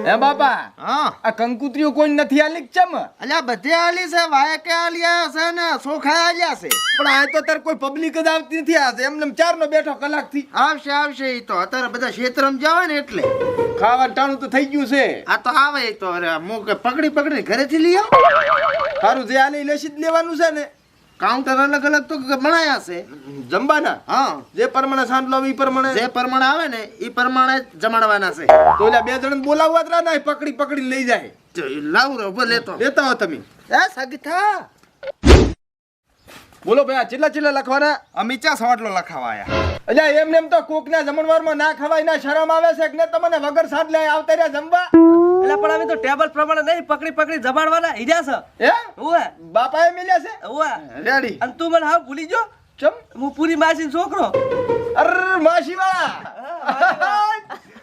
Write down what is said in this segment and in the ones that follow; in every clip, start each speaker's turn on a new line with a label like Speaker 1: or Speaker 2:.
Speaker 1: હે બાપા
Speaker 2: હા
Speaker 1: આ કંકુત્રીઓ કોઈ નથી આલી ચમ
Speaker 2: અલ્યા બધે આલી છે વાય કે આલિયા છે ને સોખા આલ્યા છે
Speaker 1: પણ આ તો તાર કોઈ પબ્લિક જ આવતી નથી આ એમને ચાર નો બેઠો કલાક થી
Speaker 2: આવશે ઈ તો અત્યારે બધા ક્ષેત્રમાં જાવે ને એટલે
Speaker 1: ખાવા ટાણું તો થઈ ગયું છે
Speaker 2: આ તો આવે ઈ તો અરે મુકે પકડી ઘરેથી લઈ આવ
Speaker 1: સારું જે આલે લેસી જ લેવાનું છે ને
Speaker 2: કાઉન્ટર અલગ અલગ તો બનાયા છે
Speaker 1: જમવાના
Speaker 2: હા
Speaker 1: જે પ્રમાણે સાંડલો ઈ પ્રમાણે
Speaker 2: જે પ્રમાણે આવે ને ઈ પ્રમાણે જમાડવાના છે
Speaker 1: તો ઓલા બે જણ બોલાવવા જ ના પકડી લઈ જાય
Speaker 2: લાવ રો લેતો
Speaker 1: લેતા હો તમે
Speaker 2: એ સગથા
Speaker 1: બોલો ભાઈ આ ચેટલા લખવાના
Speaker 2: અમે ચા સવાટલો લખાવાયા
Speaker 1: અલ્યા એમને એમ તો કોકના જમણવારમાં ના ખવાય ના શરમ આવે છે કે ને તમને વગર સાંડલે આવતા રહ્યા જમવા
Speaker 3: એટલે પણ અમે તો ટેબલ પ્રમાણે નહીં પકડી જમાડવાના ઈજા છે
Speaker 1: હે
Speaker 3: ઓએ
Speaker 1: બાપાએ મિલ્યા છે
Speaker 3: ઓએ
Speaker 1: રેડી
Speaker 3: અને તું મને હા ભૂલી જો
Speaker 1: ચમ
Speaker 3: હું પૂરી માસીનો છોકરો
Speaker 1: અર માસીવા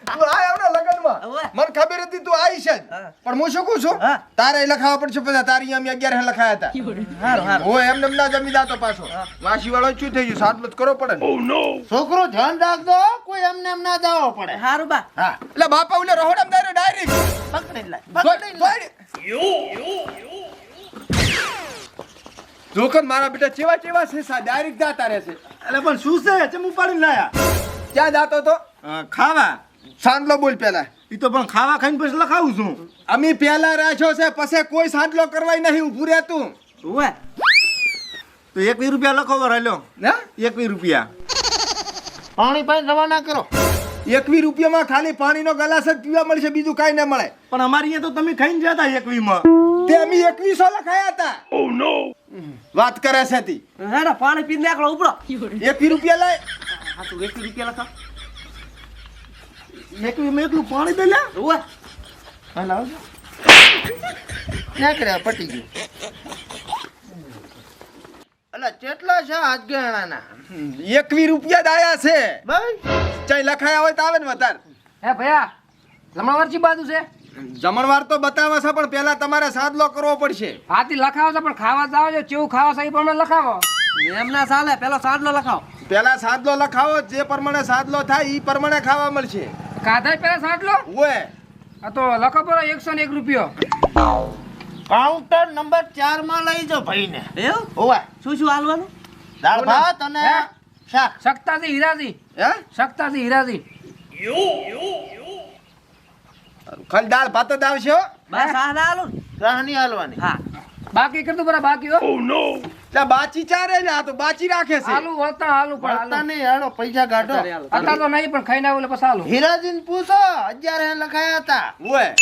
Speaker 1: તું આ આવડે લગનમાં
Speaker 3: હવે.
Speaker 1: મને ખબર હતી તું આઈ છે જ.
Speaker 3: હા.
Speaker 1: પણ હું શું કહું છું
Speaker 3: હા.
Speaker 1: તારે લખાવા પડશે બધા તારી અમે 11 લખાયા હતા
Speaker 3: હારું
Speaker 1: હું એમને એમ ના જમી જાતો પાછો માસી વાળો શું થઈ ગયું સાત મત કરો પડે ને.
Speaker 2: છોકરો ધ્યાન રાખજો કોઈ એમને એમ ના જાવો પડે
Speaker 3: હારું બા
Speaker 1: હા એટલે બાપા ઓલે રોહડમ ડાયરેક્ટ
Speaker 2: પકડી લાય
Speaker 1: જોકન મારા બેટા ચેવા છે સા ડાયરેક્ટ જાતા રહેશે
Speaker 2: એટલે પણ શું છે ચમ ઉપાડીને લાયા
Speaker 1: ક્યાં જાતો તો
Speaker 2: ખાવા
Speaker 1: સાંડલો બોલ પેલા
Speaker 2: ઈ તો પણ ખાવા ખાઈને પછી લખાવું છું
Speaker 1: અમે પેલા રાખ્યો છે પછી કોઈ સાંડલો કરવાય નહીં ઊભું રહે તું
Speaker 3: ઓએ
Speaker 2: તો 21 રૂપિયા લખો રાલ્યો
Speaker 1: ના
Speaker 2: 21 રૂપિયા પાણી પાણી રવાના કરો
Speaker 1: 21 રૂપિયામાં ખાલી પાણીનો ગ્લાસ જ પીવા મળશે બીજું કાઈ ના મળે
Speaker 2: પણ અમારી અહીંયા તો તમે ખાઈને જતા 21 માં
Speaker 1: તે અમે 2100 લખાયા હતા વાત કરે છે તી
Speaker 3: હેડા પાણી પીને એકલો ઉપડો
Speaker 1: 21 રૂપિયા લાય
Speaker 3: હા તું 21 રૂપિયા લખા
Speaker 2: 21 માં એકલું પાણી દે લ્યા
Speaker 3: ઓએ
Speaker 2: હા લાવજો ક્યાં કર્યા પટી ગયું અલા કેટલા છે હાથ ગણાના
Speaker 1: 21 રૂપિયા જ આયા છે
Speaker 2: બસ
Speaker 1: ચાઈ લખાયા હોય તો આવે ને વધાર
Speaker 3: હે ભૈયા જમણવાર ચી બાજુ છે
Speaker 1: જમણવાર તો બતાવે છે પણ પહેલા તમારે સાદલો કરવો પડશે
Speaker 3: હાથી લખાવો છો પણ ખાવા જાવ છો કેવું ખાવા છે એ પ્રમાણે લખાવો એમ ના ચાલે પેલો સાડલો લખાવો
Speaker 1: પહેલા સાદલો લખાવો જે પ્રમાણે સાદલો થાય ઈ પ્રમાણે ખાવા મળશે
Speaker 3: કાધાય પેલા સાડલો
Speaker 1: ઓય
Speaker 3: આ તો લખો પડો 101 રૂપિયો
Speaker 2: કાઉન્ટર નંબર 4 માં લઈ જાઓ ભાઈને
Speaker 3: એવું
Speaker 2: ઓવા
Speaker 3: શું હાલવાનું
Speaker 2: દાળ ભાત અને
Speaker 3: હે?
Speaker 2: શાક
Speaker 3: શકતાજી હીરાજી
Speaker 1: હે
Speaker 3: શકતાજી હીરાજી
Speaker 1: ખાલી દાળ ભાત જ આવશે હો
Speaker 3: બસ આ ના હાલો
Speaker 2: રાહની હાલવાની
Speaker 3: હા બાકી કરતું બરા બાકી હો
Speaker 1: એટલે બાચી ચારે ને આ તો બાચી રાખે છે
Speaker 3: આલુ વળતા આલુ પણ
Speaker 2: વળતા
Speaker 3: આલુ
Speaker 2: નહીં હાલો પૈસા કાઢો
Speaker 3: અત્યારે તો નહીં પણ ખાઈને આવું એટલે પછી આલુ
Speaker 2: હીરાજીને પૂછો 11 લખાયા હતા
Speaker 1: ઓય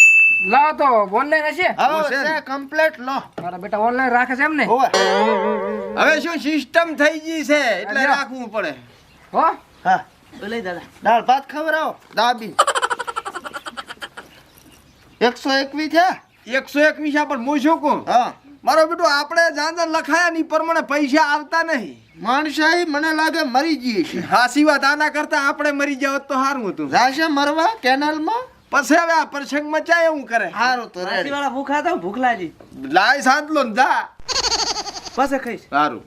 Speaker 3: લાવો તો ઓનલાઈન હશે
Speaker 2: હવે
Speaker 1: છે ને?
Speaker 2: છે કમ્પ્લીટ લો
Speaker 3: મારા બેટા ઓનલાઈન રાખે છે એમ ને
Speaker 2: ઓવા
Speaker 1: હવે શું સિસ્ટમ થઈ ગઈ છે એટલે
Speaker 3: અચ્છા.
Speaker 1: રાખવું પડે
Speaker 3: હો
Speaker 2: હા
Speaker 3: લઈ દાદા
Speaker 2: દાળ ભાત ખવડાવો દાબી 121 થયા
Speaker 1: 121 પણ હું શું કહું
Speaker 2: હા
Speaker 1: મારો બેટો આપણે જાન લખાયા ની પ્રમાણે પૈસા આવતા નહીં
Speaker 2: માણસાઈ મને લાગે મરી ગઈ છે
Speaker 1: હાસી વાત આના કરતા આપણે મરી જાવ તો સારું હતું
Speaker 2: રાશે મરવા કેનાલમાં
Speaker 1: પછી હવે આ પ્રસંગમાં ચાય એવું કરે
Speaker 2: હારું તો રેડી
Speaker 3: વાળા ભૂખા હતા ભૂખ લાગી
Speaker 1: લાય સાંતલો ને જા
Speaker 3: પછી ખાઈશ
Speaker 1: સારું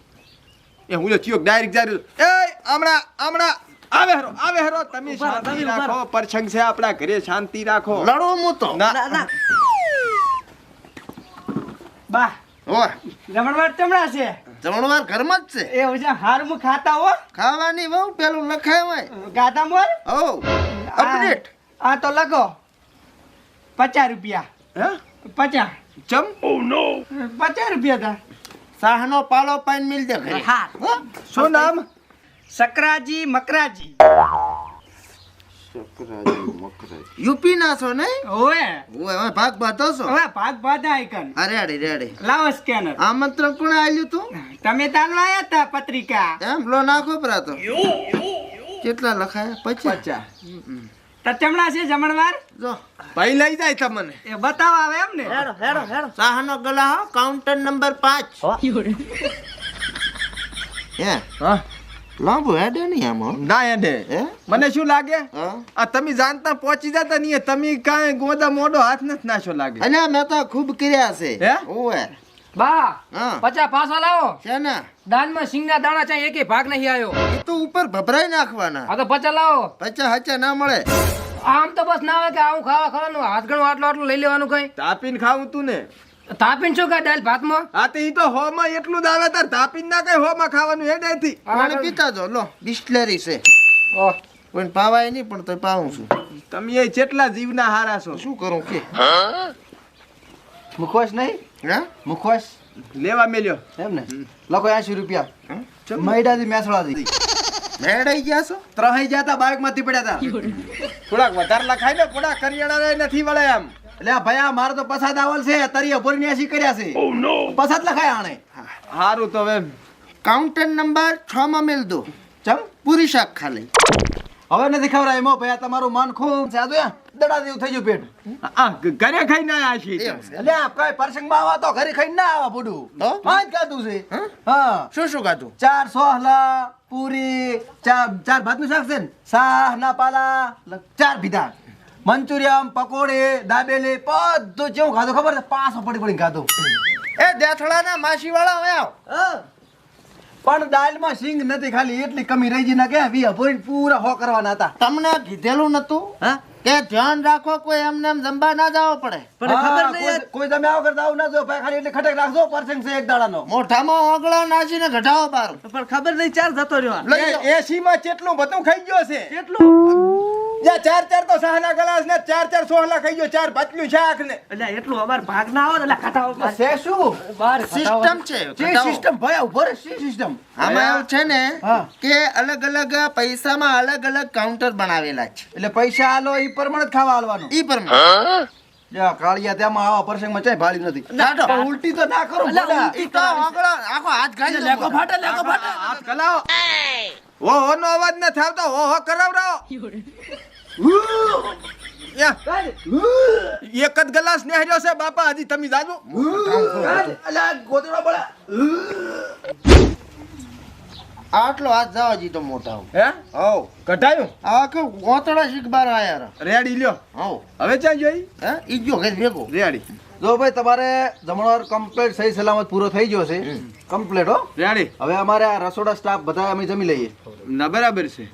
Speaker 1: એ હું ચિયોક ડાયરેક્ટ જાય એ હમણાં આવે હેરો તમે
Speaker 3: ઉભા રહો,
Speaker 1: શાંતિ
Speaker 3: તમે ઉભા
Speaker 1: રાખો પ્રસંગ છે આપણા ઘરે શાંતિ રાખો
Speaker 2: લડો હું તો
Speaker 1: ના
Speaker 3: ના ના બા
Speaker 2: ઓય
Speaker 3: જમણવાર ચમડા છે
Speaker 2: જમણવાર ઘરમાં જ છે
Speaker 3: એ ઓજા હારમું ખાતા હો
Speaker 2: ખાવાની બહુ પેલું લખાય હોય
Speaker 3: ગાતા મોર
Speaker 2: ઓ અપડેટ
Speaker 3: આ તો લખો 50 રૂપિયા
Speaker 1: હે
Speaker 3: 50
Speaker 1: ચમ
Speaker 3: 50 રૂપિયા હતા
Speaker 2: સાહનો પાલો પાઈન મિલ દે ઘરે
Speaker 3: હા
Speaker 2: હો?
Speaker 1: શું નામ
Speaker 3: સકરાજી મકરાજી
Speaker 2: યુપી ના છો નહીં
Speaker 3: ઓએ
Speaker 2: ઓય ઓય ભાગ બાતો છો
Speaker 3: હવે ભાગ ભાદા આઈકન
Speaker 2: અરે રેડી રેડી
Speaker 3: લાવો સ્કેનર
Speaker 2: આમંત્રણ કોણે આલ્યું તું
Speaker 3: તમે તાનો આયા હતા પત્રિકા
Speaker 2: એમ લો નાખો પરા તો કેટલા લખાયા 50
Speaker 3: તો ચમડા છે જમણવાર
Speaker 2: જો
Speaker 1: ભાઈ લઈ જાય તમને
Speaker 3: એ બતાવો આવે એમ ને
Speaker 2: હેડો સાહનો ગલા હો કાઉન્ટર નંબર 5 હે
Speaker 1: હા
Speaker 2: લાંબુ હેડે નહીં આમ હો.
Speaker 1: ના એડે
Speaker 2: હે
Speaker 1: મને શું લાગે
Speaker 2: હા
Speaker 1: આ તમે જાણતા પહોંચી જતા નહીં તમે કાંઈ ગોદા મોઢો હાથ નથી નાશો લાગે
Speaker 2: અલ્યા મેં તો ખૂબ કર્યા છે
Speaker 1: હે?
Speaker 2: ઓય
Speaker 3: બા
Speaker 2: હા
Speaker 3: 50 પાછા લાવો
Speaker 2: છે ને
Speaker 3: દાનમાં સિંગના દાણા ચાય એકે ભાગ નહીં આવ્યો
Speaker 2: એ તો ઉપર ભભરાઈ નાખવાના
Speaker 3: આ તો 50 લાવો
Speaker 2: 50 હચા ના મળે
Speaker 3: આમ તો બસ ના આવે કે આવું ખાવા ખાવાનું હાથ ગણું આટલું આટલું લઈ લેવાનું કઈ
Speaker 1: તાપીને ખાવું તું ને
Speaker 3: તાપીને શું કાંઈ દાલ ભાતમાં
Speaker 1: હા તો ઈ તો હોમાં એટલું જ આવે તાર તાપીને ના કઈ હોમાં ખાવાનું હેડેથી
Speaker 2: પાણી પીતા જો લો બિસ્લેરી છે
Speaker 3: ઓહ,
Speaker 2: કોઈ પાવાય નહીં પણ તો પાવું છું
Speaker 1: તમે એ કેટલા જીવના હારા છો
Speaker 2: શું કરું કે
Speaker 4: મુખવાસ નહીં
Speaker 2: હા
Speaker 4: મુખવાસ
Speaker 1: લેવા મેલ્યો
Speaker 4: એમ ને લખો 80 રૂપિયા મૈડાથી મેસળાથી
Speaker 2: મેળાઈ ગયા છો
Speaker 4: 3 જતા બાઇક માંથી પડ્યા હતા
Speaker 1: થોડાક વધારે લખાય ને થોડા કરિયાણા નથી વળે આમ
Speaker 4: એટલે આ ભાઈ આ મારો તો પસાદ આવલ છે તરીએ ભરીને 80 કર્યા છે પસાદ લખાય આણે
Speaker 1: હારું તો હવે
Speaker 2: કાઉન્ટર નંબર 6 માં મેલ દો
Speaker 4: ચમ
Speaker 2: પૂરી શાક ખાલી
Speaker 4: હવે નથી ખવડાય એમાં ભાઈ આ તમારું મન ખૂબ છે આ તો દડા જેવું થઈ ગયું પેટ
Speaker 1: આ ઘરે ખાઈને આયા છીએ
Speaker 4: એટલે આ કઈ પ્રસંગમાં આવા તો ઘરે ખાઈને ના આવા બધું
Speaker 2: તો?
Speaker 4: પાંચ ખાધું છે હા
Speaker 2: શું શું ખાધું
Speaker 4: 4 સોહલા પૂરી ચાર ભાતનું શાક છે ને શાહ ના પાલા 4 પીધા મંચુરિયમ પકોડી દાબેલી બધું જેવું ખાધું ખબર છે પાછો પડી પડીને ખાધું
Speaker 2: એ દેથડાના માસી વાળા હવે આવ
Speaker 4: હા. પણ દાળમાં સિંગ નથી ખાલી એટલી કમી રહી ગઈ ના કે વી ભરીને પૂરા હો કરવાના હતા
Speaker 2: તમને કીધેલું નતું
Speaker 4: હા
Speaker 2: કે ધ્યાન રાખો કોઈ એમને એમ જંબા ના જાવ પડે
Speaker 4: પણ ખબર નહીં કોઈ તમે આવો કરતા આવું ના જો ભાઈ ખાલી એટલે ખટક રાખજો પરસંગ છે એક દાડાનો
Speaker 2: મોઢામાં ઓગળો નાચીને ઘટાવો બાર
Speaker 3: પણ ખબર નહીં ચાર જતો રહ્યો
Speaker 2: લઈ જાઓ.
Speaker 1: એસી માં કેટલું બધું ખાઈ ગયો છે
Speaker 3: કેટલું
Speaker 1: યા ચાર તો સાહના ગ્લાસ ને ચાર સોહલા ખાઈ ગયો 4 ભાતનું શાક ને
Speaker 3: એટલે એટલું અમાર ભાગ ના આવે એટલે ખાતા
Speaker 4: છે શું
Speaker 3: બાર
Speaker 2: સિસ્ટમ છે
Speaker 4: જે
Speaker 2: ઘટાવો.
Speaker 4: સિસ્ટમ ભાઈ ઉભો રે શી સિસ્ટમ
Speaker 2: આમાં એવું છે ને
Speaker 4: હા.
Speaker 2: કે અલગ અલગ પૈસામાં અલગ અલગ કાઉન્ટર બનાવેલા છે
Speaker 4: એટલે પૈસા આલો ઈ પ્રમાણે જ ખાવા આલવાનું
Speaker 2: ઈ પ્રમાણે
Speaker 4: યા કાળિયા તેમાં આવા પ્રસંગમાં ચાય ભાળી નથી
Speaker 2: કાઢો.
Speaker 4: પણ ઉલટી તો ના કરો ભલા.
Speaker 2: ઈ તો ઓગળો આખો હાથ ગાળી દો.
Speaker 3: લેકો ફાટે
Speaker 1: હાથ કલાવો હો નો અવાજ ન થાવતો હો કરાવરાવો યા એક જ ગ્લાસ ને હર્યો છે બાપા હજી તમે જાજો
Speaker 4: અલા ગોદડો બળા
Speaker 2: આટલો હાથ જવા જી તો મોટા
Speaker 1: હે
Speaker 2: હવ
Speaker 1: કઢાયું
Speaker 2: આ કે ગોતડા શીખબાર આયા
Speaker 1: રેડી લ્યો
Speaker 2: હવ
Speaker 1: હવે ક્યાં જોઈ
Speaker 2: હે ઈ જો ઘર ભેગો
Speaker 1: રેડી
Speaker 4: જો ભાઈ તમારે જમણવાર કમ્પ્લીટ સહી સલામત પૂરો થઈ ગયો છે કમ્પ્લીટ હો
Speaker 1: રેડી
Speaker 4: હવે અમારે આ રસોડા સ્ટાફ બધા અમે જમી લઈએ
Speaker 1: ના બરાબર છે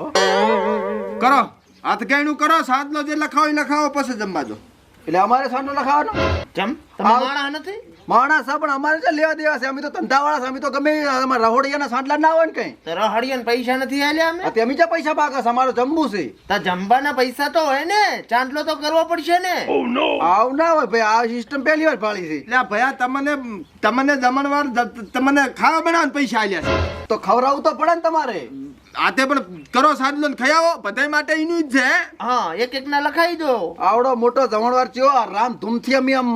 Speaker 1: કરો હાથ ગાયનું કરો સાદલો જે લખાવો એ લખાવો પછી જમવા દો
Speaker 4: એટલે અમારે સાંજનો લખાવાનો
Speaker 2: કેમ તમે માણા નથી
Speaker 4: માણસ હા, પણ અમારે છે લેવા દેવા છે અમે તો ધંધાવાળા છે અમે તો ગમે અમારા રહોડિયાના સાંટલા ના હોય ને કઈ
Speaker 2: તો રહડિયાને પૈસા નથી આલ્યા અમે
Speaker 4: આ તે અમે જ્યાં પૈસા પાકે છે અમારે જમવું છે
Speaker 2: તો જમવાના પૈસા તો હોય ને ચાંદલો તો કરવો પડશે ને
Speaker 4: આવ ના હોય ભાઈ આ સિસ્ટમ પહેલી વાર પાડી છે
Speaker 1: એટલે ભયા તમને જમણવાર તમને ખાવા બનાવવાના પૈસા આલ્યા છે
Speaker 4: તો ખવડાવવું તો પડે ને તમારે
Speaker 1: આતે પણ કરો સાદલો ને ખયાવો બધાય માટે એનું જ છે
Speaker 2: હા એક એક ના લખાઈ દો
Speaker 4: આવડો મોટો જમણવાર થયો આ રામ ધૂમથી અમે આમ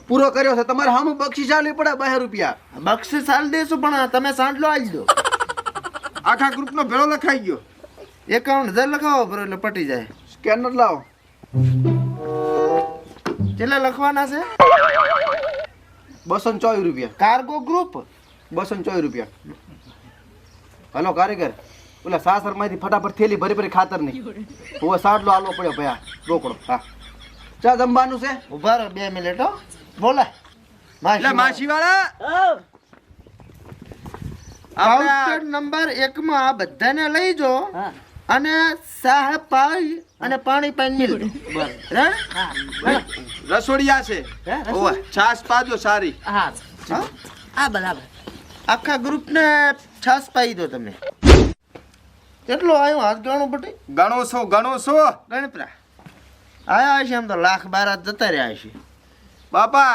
Speaker 4: પૂરો કર્યો છે તમારે સામું બક્ષીસ આલવી પડે 2 રૂપિયા
Speaker 2: બક્ષીસ આલ દેશું પણ તમે સાંડલો આલી દો
Speaker 1: આખા ગ્રુપ નો ભેળો લખાઈ ગયો
Speaker 2: 51,000 લખાવો બરો એટલે પટી જાય
Speaker 4: સ્કેનર લાવો
Speaker 2: કેટલા લખવાના છે
Speaker 4: 224 રૂપિયા
Speaker 2: કાર્ગો ગ્રુપ
Speaker 4: 224 રૂપિયા હલો કારીગર ઓલા સાસર માંથી ફટાફટ થેલી ભરી ભરી ખાતર ની હવે સાડલો આલવો પડ્યો ભયા રોકડો હા ચા જમવાનું છે
Speaker 2: ઉભા રહો 2 મિનિટ હો બોલાય
Speaker 1: એટલે માસી વાળા
Speaker 2: કાઉન્ટર નંબર 1 માં આ બધાને લઈ જો અને સાહેબ પાઈ અને પાણી પાઈ મિલ
Speaker 1: રસોડિયા છે ઓવા છાસ પાજો સારી
Speaker 3: હા આ બરાબર
Speaker 2: આખા ગ્રુપ ને છાસ પાઈ દો તમે કેટલો આવ્યો હાથ ગણો પટી
Speaker 1: ગણો છો
Speaker 2: ગણપરા આયા છે એમ તો 1,12,000 જતા રહ્યા છે
Speaker 1: બાપા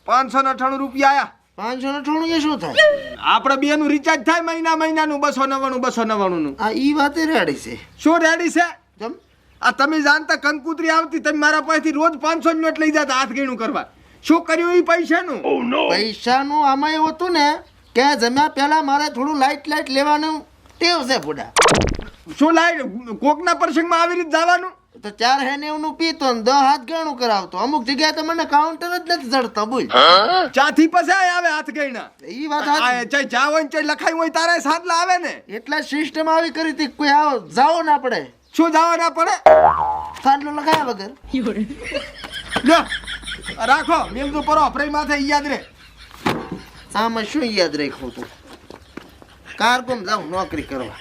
Speaker 2: 598
Speaker 1: રૂપિયા આયા
Speaker 2: 598 એ શું થાય
Speaker 1: આપણે બે નું રિચાર્જ થાય મહિનાનું 299 નું
Speaker 2: આ ઈ વાતે રેડી છે
Speaker 1: શું રેડી છે
Speaker 2: જમ
Speaker 1: આ તમે જાણતા કંકુતરી આવતી તમે મારા પાસેથી રોજ 500 નોટ લઈ જતા હાથ ગણું કરવા શું કર્યું ઈ પૈસાનું
Speaker 2: પૈસાનું આમાં એવું હતું ને કે જમ્યા પહેલા મારે થોડું લાઈટ લેવાનું ટેવ છે ફૂડા
Speaker 1: શું લાઈ કોકના પ્રસંગમાં આવી રીતે જવાનું
Speaker 2: તો 490 નું પીતો ને 10 હાથ ગણું કરાવતો અમુક જગ્યાએ તો મને કાઉન્ટર જ નથી જડતા બોલ
Speaker 1: ચાથી પછી આવે હાથ ગણ્યા
Speaker 2: ઈ વાત
Speaker 1: આ
Speaker 2: હાચી.
Speaker 1: ચાઈ જા હોય ને ચાઈ લખાયું હોય તારે સાદલા આવે ને
Speaker 2: એટલે સિસ્ટમ આવી કરી હતી કોઈ આવો જાવો ના પડે
Speaker 1: શું જવા ના પડે
Speaker 2: સાંડલો લખાયા વગર
Speaker 1: લ્યો રાખો મેલજો પરો અપ્રેલ માથે ઈ યાદ રે
Speaker 2: આમાં શું યાદ રાખ્યું તું કારકોમ જાઉં નોકરી કરવા